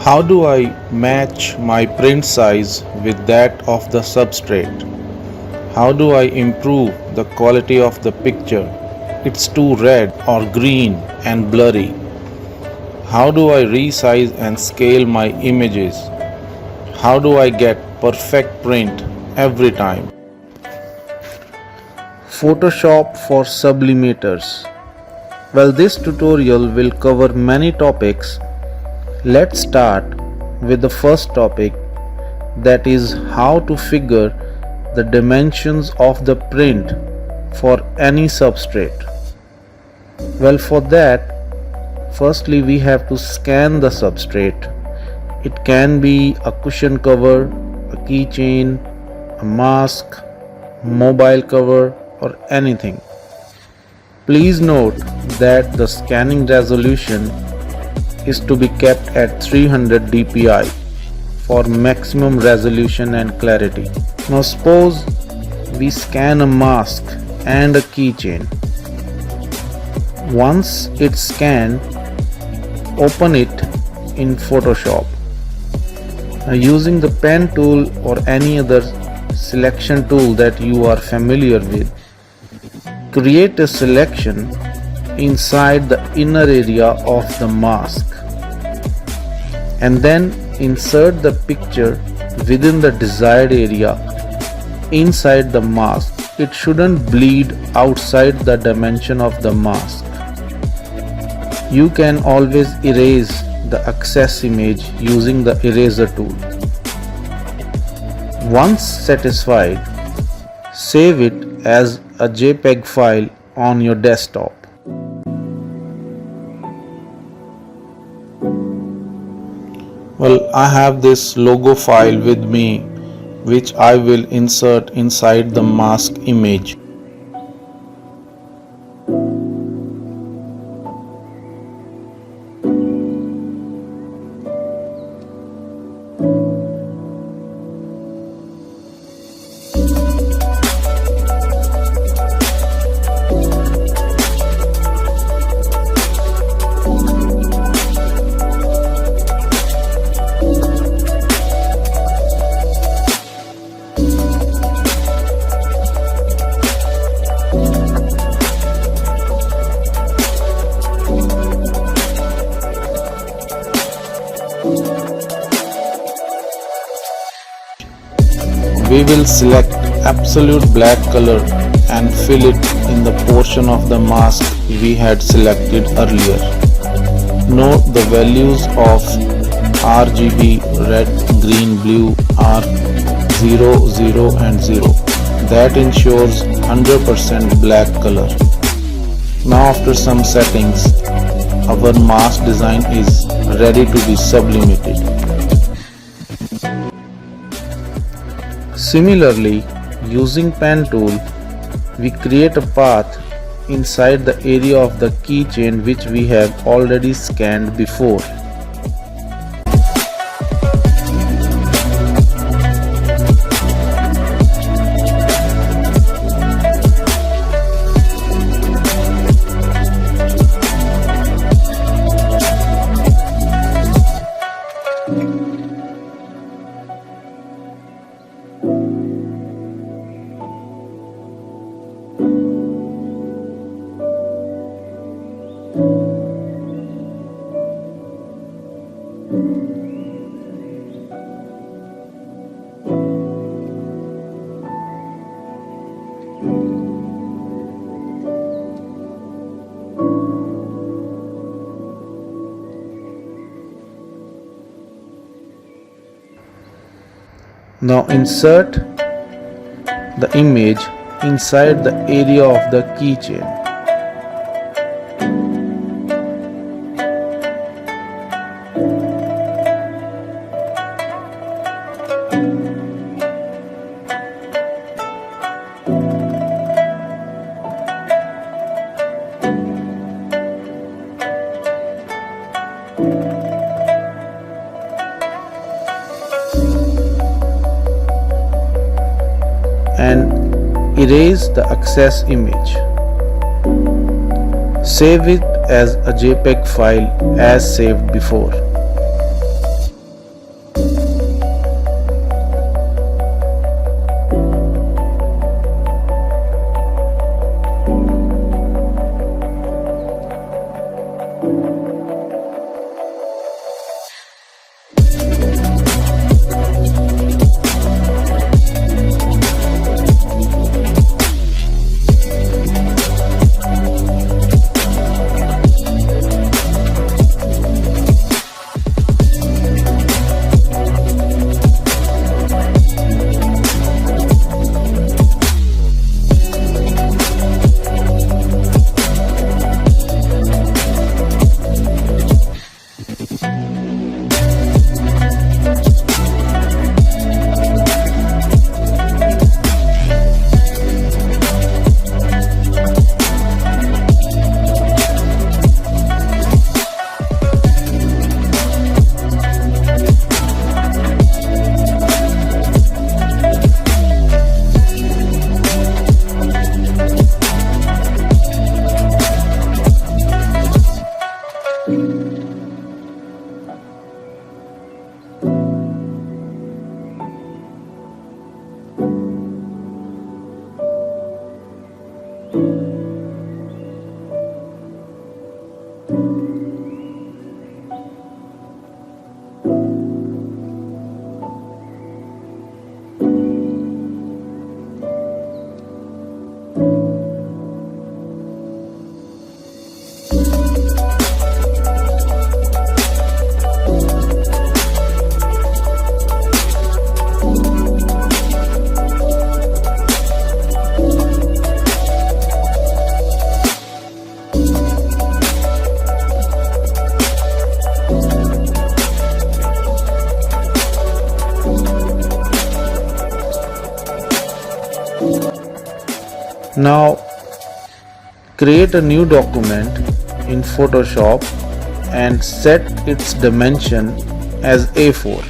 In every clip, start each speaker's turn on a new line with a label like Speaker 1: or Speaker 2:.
Speaker 1: How do I match my print size with that of the substrate? How do I improve the quality of the picture? It's too red or green and blurry. How do I resize and scale my images? How do I get perfect print every time? Photoshop for sublimators. Well, this tutorial will cover many topics. Let's start with the first topic, that is how to figure the dimensions of the print for any substrate. Well, for that, firstly we have to scan the substrate. It can be a cushion cover, a keychain, a mask, mobile cover, or anything. Please note that the scanning resolution is to be kept at 300 dpi for maximum resolution and clarity. Now suppose we scan a mask and a keychain. Once it's scanned, open it in Photoshop. Now, using the pen tool or any other selection tool that you are familiar with, create a selection inside the inner area of the mask and then insert the picture within the desired area inside the mask. It shouldn't bleed outside the dimension of the mask. You can always erase the excess image using the eraser tool. Once satisfied, save it as a JPEG file on your desktop. Well, I have this logo file with me which I will insert inside the mask image. We will select absolute black color and fill it in the portion of the mask we had selected earlier. Note the values of RGB red, green, blue are 0, 0 and 0. That ensures 100% black color. Now after some settings, our mask design is ready to be sublimated. Similarly, using pen tool, we create a path inside the area of the keychain which we have already scanned before. Now insert the image inside the area of the keychain. And erase the excess image. Save it as a JPEG file as saved before. Now create a new document in Photoshop and set its dimension as A4.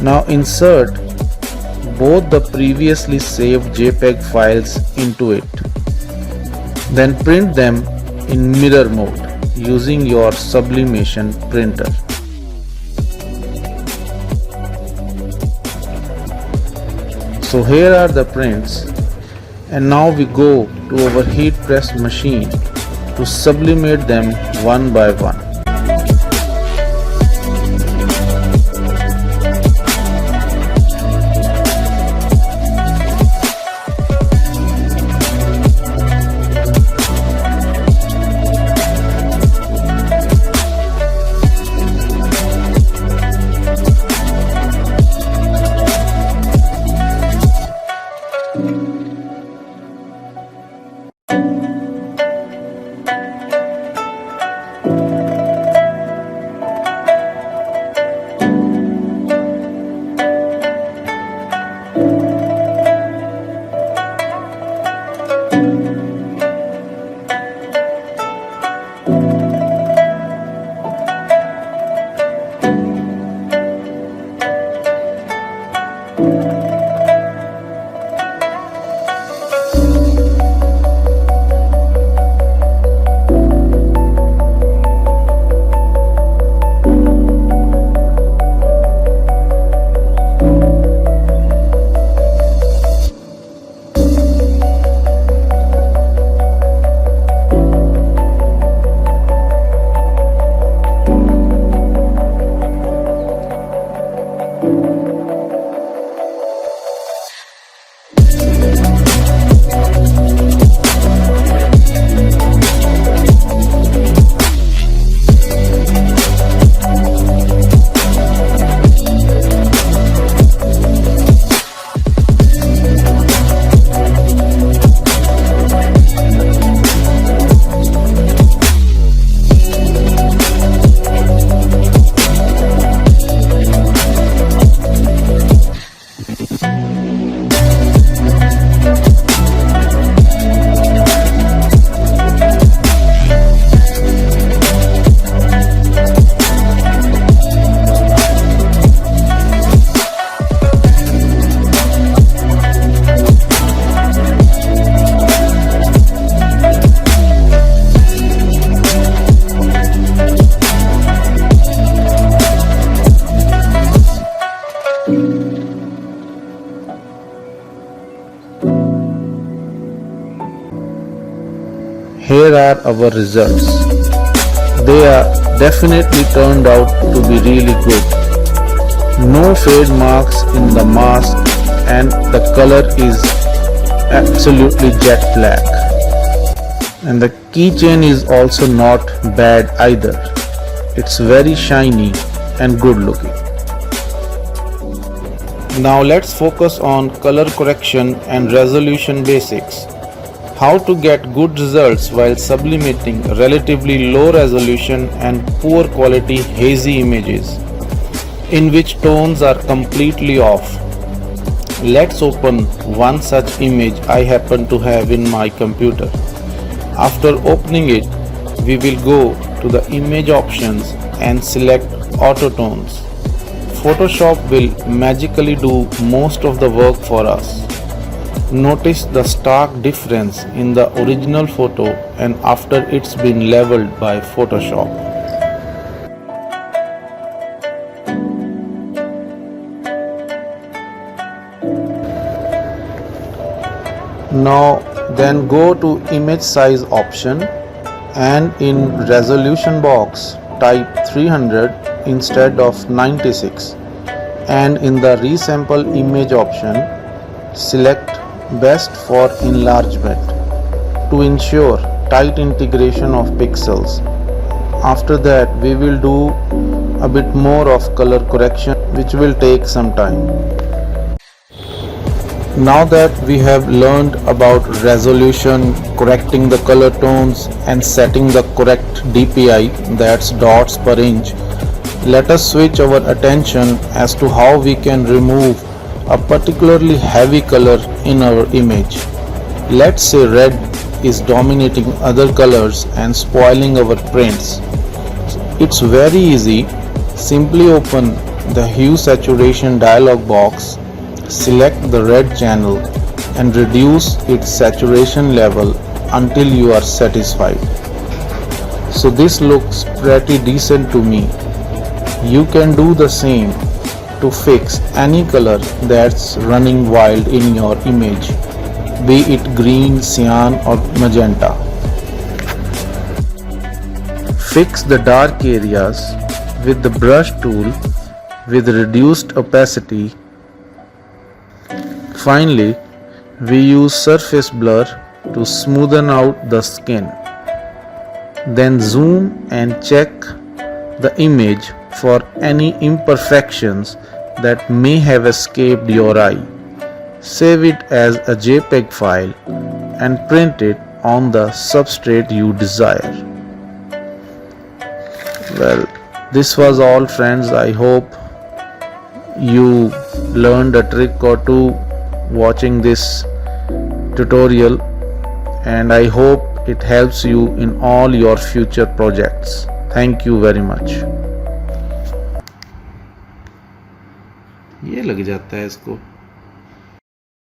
Speaker 1: Now insert both the previously saved JPEG files into it. Then print them in mirror mode using your Sublimation printer. So here are the prints, and now we go to our heat press machine to sublimate them one by one. Here are our results. they are definitely turned out to be really good. No fade marks in the mask and the color is absolutely jet black. And the keychain is also not bad either. It's very shiny and good looking. Now let's focus on color correction and resolution basics. How to get good results while sublimating relatively low resolution and poor quality hazy images in which tones are completely off. Let's open one such image I happen to have in my computer. After opening it, we will go to the image options and select auto tones. Photoshop will magically do most of the work for us. Notice the stark difference in the original photo and after it's been leveled by Photoshop. Now then go to image size option and in resolution box type 300 instead of 96 and in the resample image option select best for enlargement to ensure tight integration of pixels. After that we will do a bit more of color correction which will take some time. Now that we have learned about resolution, correcting the color tones and setting the correct DPI, that's dots per inch, let us switch our attention as to how we can remove a particularly heavy color in our image. Let's say red is dominating other colors and spoiling our prints. It's very easy. Simply open the hue saturation dialog box, select the red channel and reduce its saturation level until you are satisfied. So this looks pretty decent to me. You can do the same to fix any color that's running wild in your image, be it green, cyan or magenta. Fix the dark areas with the brush tool with reduced opacity. Finally, we use surface blur to smoothen out the skin. Then zoom and check the image for any imperfections that may have escaped your eye. Save it as a JPEG file and print it on the substrate you desire. Well, this was all friends. I hope you learned a trick or two watching this tutorial and I hope it helps you in all your future projects. Thank you very much. ये लग जाता है इसको।